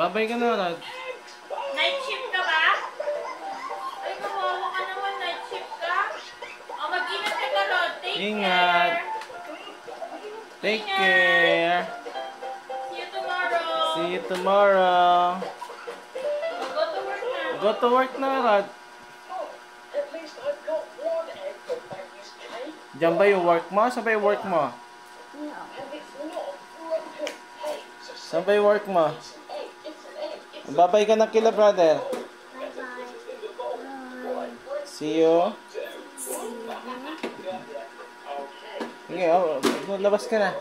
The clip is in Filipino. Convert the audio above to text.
Babay ka na, Rod. Night shift ka ba? Ay, kawawa ka naman. Night shift ka? O, mag-ingat ka, Rod. Take Ingat. care. Take Ingat. care. See you tomorrow. See you tomorrow. Go to work na. Go to work na, Rod. At least I've got one egg from Maggie's cake. Diyan ba yung work mo? Saan ba yung work mo? And it's not broken. Hey, it's a Saan ba yung work mo? egg. It's an egg. It's Babay ka na kila, brother. Bye-bye. See you. Sige, labas ka na.